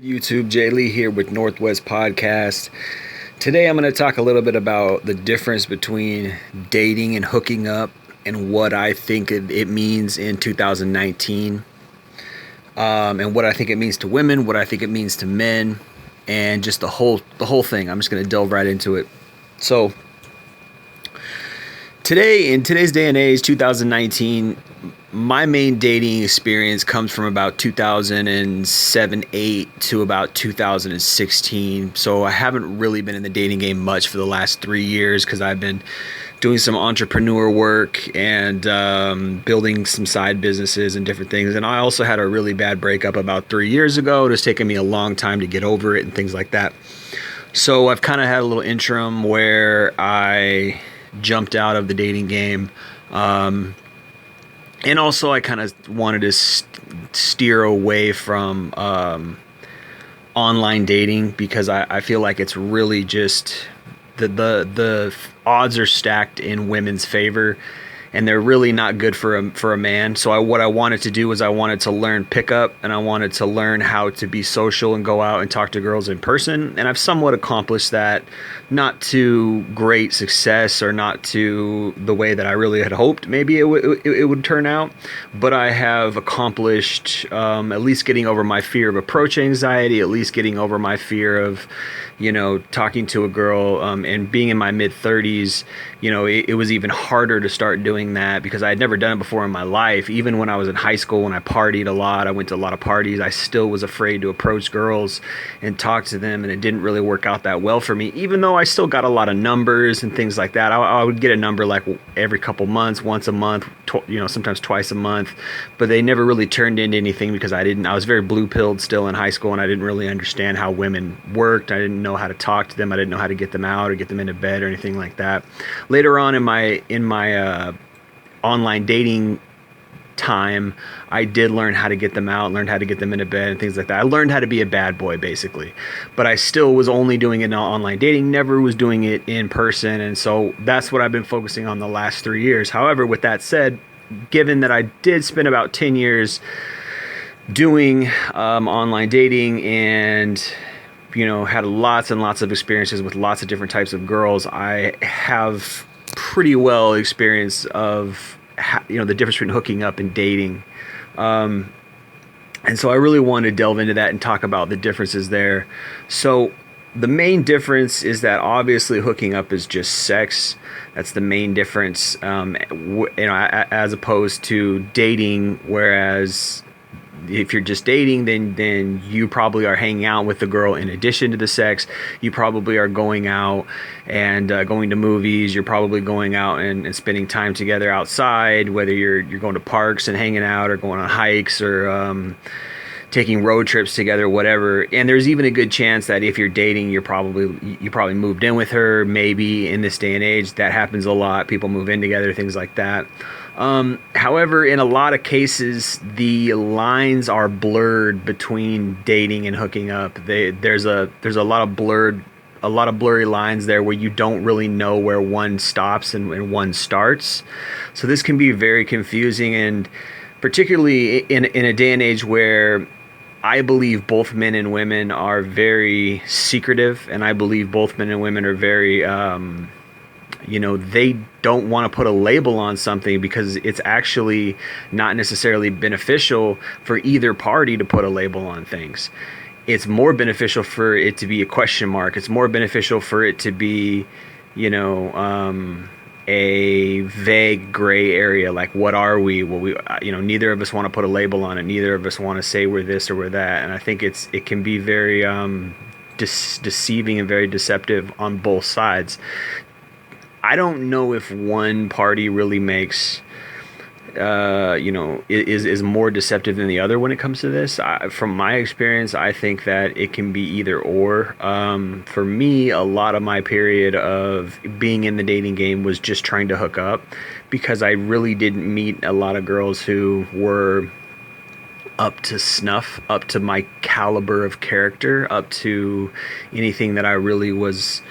YouTube, Jay Lee here with Northwest Podcast. Today I'm going to talk a little bit about the difference between dating and hooking up and what I think it means in 2019, and what I think it means to women, what I think it means to men, and just the whole thing. I'm just going to delve right into it. So in today's day and age, 2019, my main dating experience comes from about 2007-8 to about 2016. So I haven't really been in the dating game much for the last 3 years because I've been doing some entrepreneur work and building some side businesses and different things. And I also had a really bad breakup about 3 years ago. It's taken me a long time to get over it and things like that. So I've kind of had a little interim where I jumped out of the dating game. And also, I kind of wanted to steer away from online dating because I feel like it's really just the odds are stacked in women's favor, and they're really not good for a man. So what I wanted to do was I wanted to learn pickup, and I wanted to learn how to be social and go out and talk to girls in person. And I've somewhat accomplished that, not to great success or not to the way that I really had hoped maybe it would turn out, but I have accomplished at least getting over my fear of approach anxiety, at least getting over my fear of, talking to a girl, and being in my mid 30s. It was even harder to start doing that because I had never done it before in my life. Even when I was in high school, when I partied a lot, I went to a lot of parties, I still was afraid to approach girls and talk to them, and it didn't really work out that well for me, even though I still got a lot of numbers and things like that. I would get a number like every couple months, once a month, sometimes twice a month, but they never really turned into anything because I was very blue-pilled still in high school, and I didn't really understand how women worked. I didn't know how to talk to them. I didn't know how to get them out or get them into bed or anything like that. Later on in my online dating time, I did learn how to get them out, learned how to get them into bed and things like that. I learned how to be a bad boy basically, but I still was only doing it in online dating, never was doing it in person. And so that's what I've been focusing on the last 3 years. However, with that said, given that I did spend about 10 years doing online dating and had lots and lots of experiences with lots of different types of girls, I have pretty well experience of the difference between hooking up and dating. And so I really want to delve into that and talk about the differences there. So the main difference is that obviously hooking up is just sex. That's the main difference, as opposed to dating, whereas if you're just dating, then you probably are hanging out with the girl in addition to the sex. You probably are going out and going to movies. You're probably going out and spending time together outside, whether you're going to parks and hanging out or going on hikes or taking road trips together, whatever. And there's even a good chance that if you're dating, you probably moved in with her. Maybe in this day and age, that happens a lot. People move in together, things like that. However, in a lot of cases, the lines are blurred between dating and hooking up. There's a lot of blurry lines there where you don't really know where one stops and one starts. So this can be very confusing, and particularly in a day and age where I believe both men and women are very secretive, and I believe both men and women are very they don't want to put a label on something because it's actually not necessarily beneficial for either party to put a label on things. It's more beneficial for it to be a question mark. It's more beneficial for it to be, a vague gray area. Like, what are we? Well, neither of us want to put a label on it. Neither of us want to say we're this or we're that. And I think it can be very deceiving and very deceptive on both sides. I don't know if one party really makes, is more deceptive than the other when it comes to this. From my experience, I think that it can be either or. For me, a lot of my period of being in the dating game was just trying to hook up because I really didn't meet a lot of girls who were up to snuff, up to my caliber of character, up to anything that I really was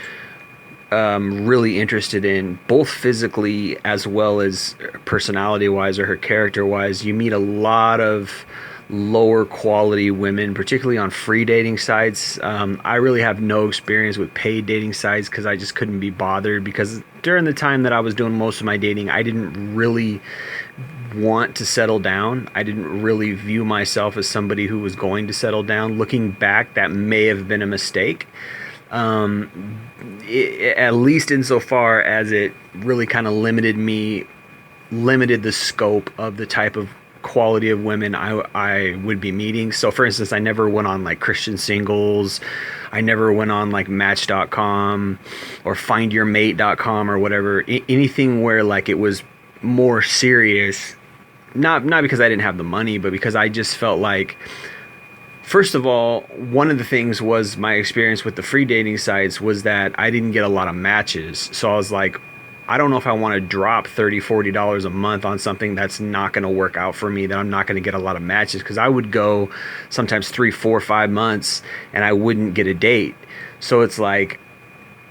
really interested in, both physically as well as personality wise or her character wise. You meet a lot of lower quality women, particularly on free dating sites. I really have no experience with paid dating sites because I just couldn't be bothered, because during the time that I was doing most of my dating, I didn't really want to settle down. I didn't really view myself as somebody who was going to settle down. Looking back, that may have been a mistake. At least insofar as it really kind of limited the scope of the type of quality of women I would be meeting. So for instance, I never went on like Christian Singles. I never went on like Match.com or FindYourMate.com or whatever. Anything where like it was more serious. Not because I didn't have the money, but because I just felt like, first of all, one of the things was my experience with the free dating sites was that I didn't get a lot of matches. So I was like, I don't know if I want to drop $30, $40 a month on something that's not going to work out for me, that I'm not going to get a lot of matches, because I would go sometimes 3, 4, 5 months and I wouldn't get a date. So it's like,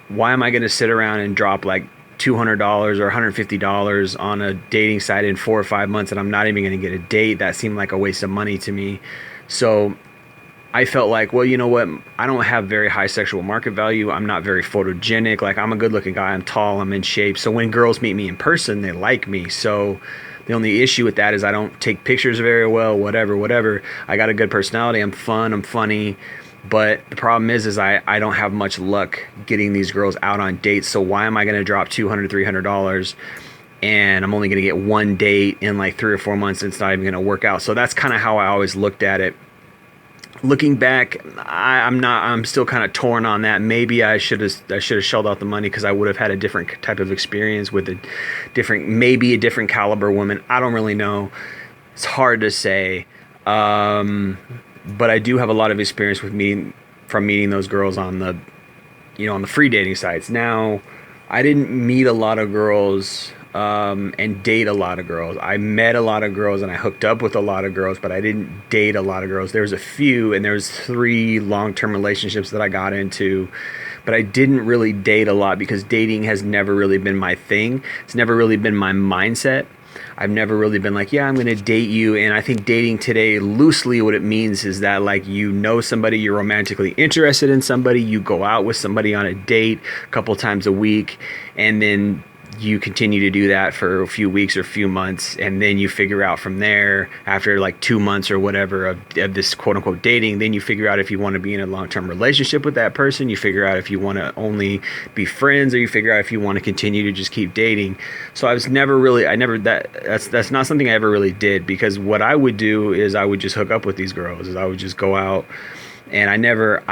why am I going to sit around and drop like $200 or $150 on a dating site in 4 or 5 months and I'm not even going to get a date? That seemed like a waste of money to me. So I felt like, well, you know what? I don't have very high sexual market value. I'm not very photogenic. Like, I'm a good looking guy. I'm tall. I'm in shape. So when girls meet me in person, they like me. So the only issue with that is I don't take pictures very well, whatever. I got a good personality. I'm fun. I'm funny. But the problem is I don't have much luck getting these girls out on dates. So why am I going to drop $200, $300 and I'm only going to get one date in like 3 or 4 months? It's not even going to work out. So that's kind of how I always looked at it. Looking back, I'm still kind of torn on that. Maybe I should have shelled out the money, because I would have had a different type of experience with maybe a different caliber woman. I don't really know. It's hard to say. But I do have a lot of experience with meeting those girls on the free dating sites. Now, I didn't meet a lot of girls and date a lot of girls. I met a lot of girls and I hooked up with a lot of girls, but I didn't date a lot of girls. There was a few, and there was 3 long-term relationships that I got into, but I didn't really date a lot because dating has never really been my thing. It's never really been my mindset. I've never really been like, yeah, I'm going to date you. And I think dating today, loosely, what it means is that, like, you know somebody, you're romantically interested in somebody, you go out with somebody on a date a couple times a week, and then you continue to do that for a few weeks or a few months, and then you figure out from there, after like 2 months or whatever of this quote unquote dating, then you figure out if you want to be in a long-term relationship with that person. You figure out if you want to only be friends, or you figure out if you want to continue to just keep dating. So that's not something I ever really did, because what I would do is I would just hook up with these girls. I would just go out. And I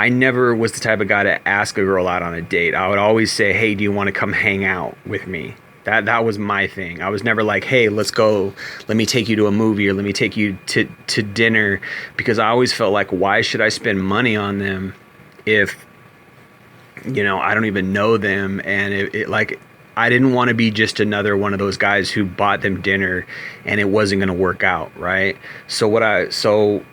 never was the type of guy to ask a girl out on a date. I would always say, hey, do you want to come hang out with me? That was my thing. I was never like, hey, let's go. Let me take you to a movie, or let me take you to dinner. Because I always felt like, why should I spend money on them if, I don't even know them? And I didn't want to be just another one of those guys who bought them dinner and it wasn't going to work out, right? So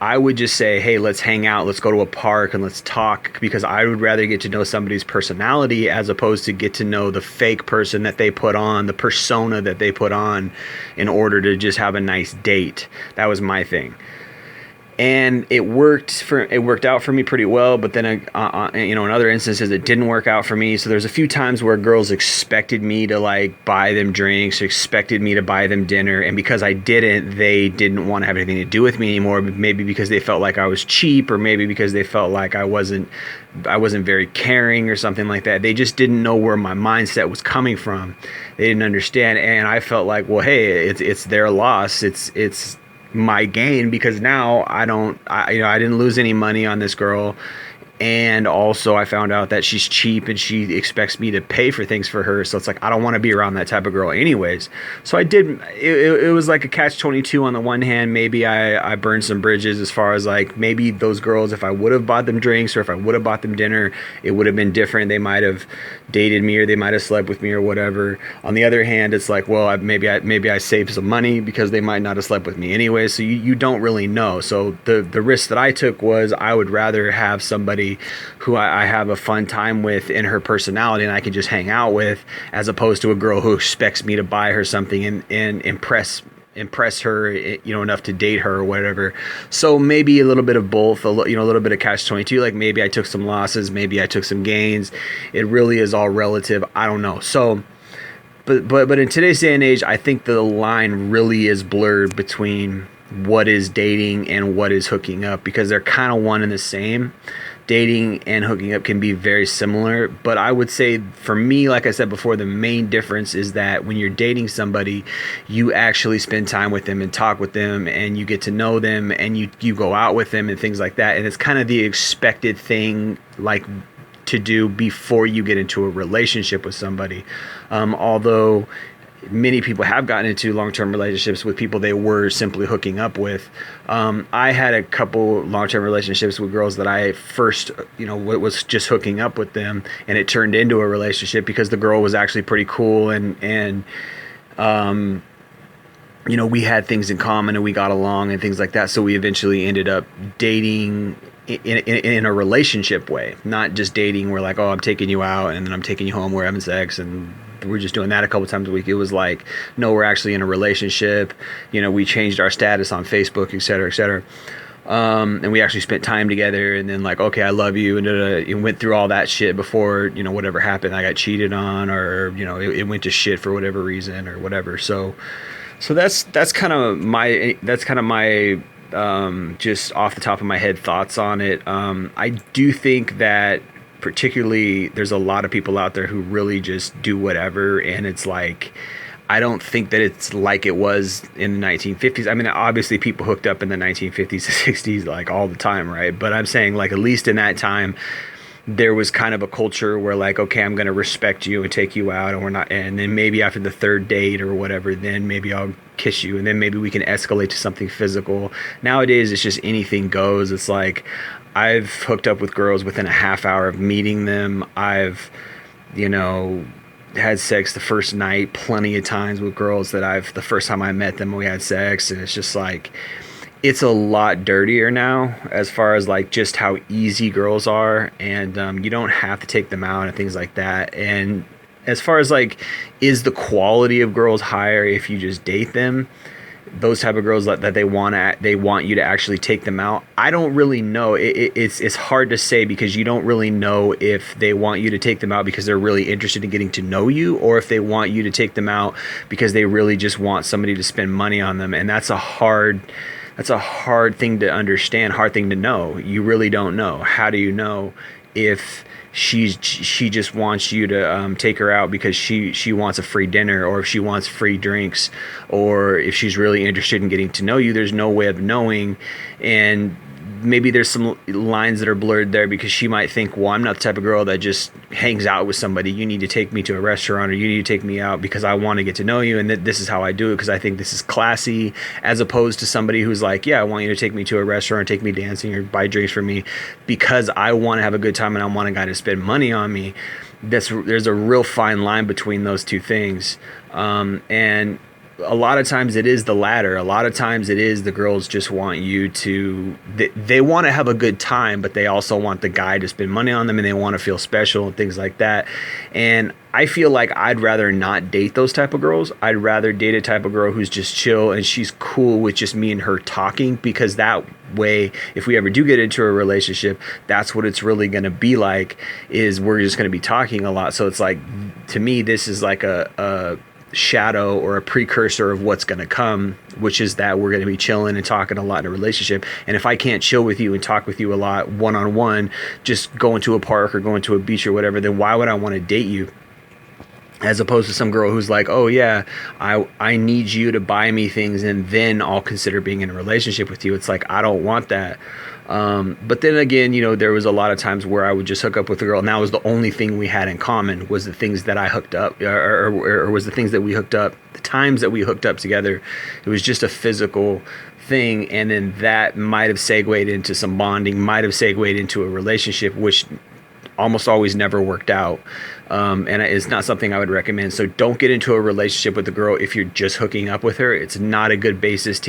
I would just say, hey, let's hang out, let's go to a park and let's talk, because I would rather get to know somebody's personality as opposed to get to know the fake person that they put on, the persona that they put on in order to just have a nice date. That was my thing. And it worked out for me pretty well, but then in other instances it didn't work out for me. So there's a few times where girls expected me to like buy them drinks, expected me to buy them dinner, and because I didn't, they didn't want to have anything to do with me anymore. Maybe because they felt like I was cheap, or maybe because they felt like I wasn't very caring or something like that. They just didn't know where my mindset was coming from. They didn't understand, and I felt like, well, hey, it's their loss. It's my gain, because now I didn't lose any money on this girl, and also I found out that she's cheap and she expects me to pay for things for her. So it's like, I don't want to be around that type of girl anyways. So I did. It was like a catch-22 on the one hand. Maybe I burned some bridges, as far as like, maybe those girls, if I would have bought them drinks or if I would have bought them dinner, it would have been different. They might have dated me, or they might have slept with me, or whatever. On the other hand, it's like, well, maybe I saved some money because they might not have slept with me anyway. So you don't really know. So the risk that I took was, I would rather have somebody who I have a fun time with in her personality and I can just hang out with, as opposed to a girl who expects me to buy her something and impress impress her, enough to date her or whatever. So maybe a little bit of both, a little bit of catch-22. Like maybe I took some losses, maybe I took some gains. It really is all relative. I don't know. So, but in today's day and age, I think the line really is blurred between what is dating and what is hooking up, because they're kind of one and the same. Dating and hooking up can be very similar, but I would say for me, like I said before, the main difference is that when you're dating somebody, you actually spend time with them and talk with them, and you get to know them, and you go out with them and things like that. And it's kind of the expected thing, like, to do before you get into a relationship with somebody. Although many people have gotten into long-term relationships with people they were simply hooking up with. I had a couple long-term relationships with girls that I first, was just hooking up with them, and it turned into a relationship because the girl was actually pretty cool, and we had things in common and we got along and things like that. So we eventually ended up dating in a relationship way, not just dating. We're like, oh, I'm taking you out and then I'm taking you home, we're having sex, and we're just doing that a couple times a week. It was like, no, we're actually in a relationship. We changed our status on Facebook, et cetera, et cetera. And we actually spent time together, and then like, okay, I love you. And went through all that shit before, whatever happened, I got cheated on, or, it went to shit for whatever reason or whatever. So that's kind of my just off the top of my head thoughts on it. I do think that particularly there's a lot of people out there who really just do whatever, and it's like, I don't think that it's like it was in the 1950s. I mean, obviously people hooked up in the 1950s to 60s like all the time, right? But I'm saying, like, at least in that time, there was kind of a culture where, like, okay, I'm going to respect you and take you out, and we're not, and then maybe after the third date or whatever, then maybe I'll kiss you, and then maybe we can escalate to something physical. Nowadays, it's just anything goes. It's like, I've hooked up with girls within a half hour of meeting them. I've, had sex the first night plenty of times with girls that the first time I met them, we had sex, and it's just like, it's a lot dirtier now as far as like just how easy girls are, and you don't have to take them out and things like that. And as far as like, is the quality of girls higher if you just date them? Those type of girls that they want you to actually take them out. I don't really know. It's hard to say, because you don't really know if they want you to take them out because they're really interested in getting to know you, or if they want you to take them out because they really just want somebody to spend money on them. And that's a hard thing to understand, hard thing to know. You really don't know. How do you know if she just wants you to take her out because she wants a free dinner, or if she wants free drinks, or if she's really interested in getting to know you? There's no way of knowing. And maybe there's some lines that are blurred there, because she might think, well, I'm not the type of girl that just hangs out with somebody. You need to take me to a restaurant, or you need to take me out because I want to get to know you, and this is how I do it because I think this is classy, as opposed to somebody who's like, yeah, I want you to take me to a restaurant, take me dancing, or buy drinks for me because I want to have a good time and I want a guy to spend money on me. There's a real fine line between those two things. And a lot of times it is the latter. A lot of times it is the girls just want you to, they want to have a good time, but they also want the guy to spend money on them, and they want to feel special and things like that. And I feel like I'd rather not date those type of girls. I'd rather date a type of girl who's just chill and she's cool with just me and her talking, because that way, if we ever do get into a relationship, that's what it's really going to be like, is we're just going to be talking a lot. So it's like, to me, this is like a shadow or a precursor of what's going to come, which is that we're going to be chilling and talking a lot in a relationship. And if I can't chill with you and talk with you a lot one-on-one, just going to a park or going to a beach or whatever, then why would I want to date you? As opposed to some girl who's like, oh yeah, I need you to buy me things and then I'll consider being in a relationship with you. It's like, I don't want that. But then again, there was a lot of times where I would just hook up with a girl, and that was the only thing we had in common, was the things that I hooked up, or was the things that we hooked up, the times that we hooked up together. It was just a physical thing, and then that might have segued into some bonding, might have segued into a relationship, which almost always never worked out. And it's not something I would recommend. So don't get into a relationship with a girl if you're just hooking up with her. It's not a good basis to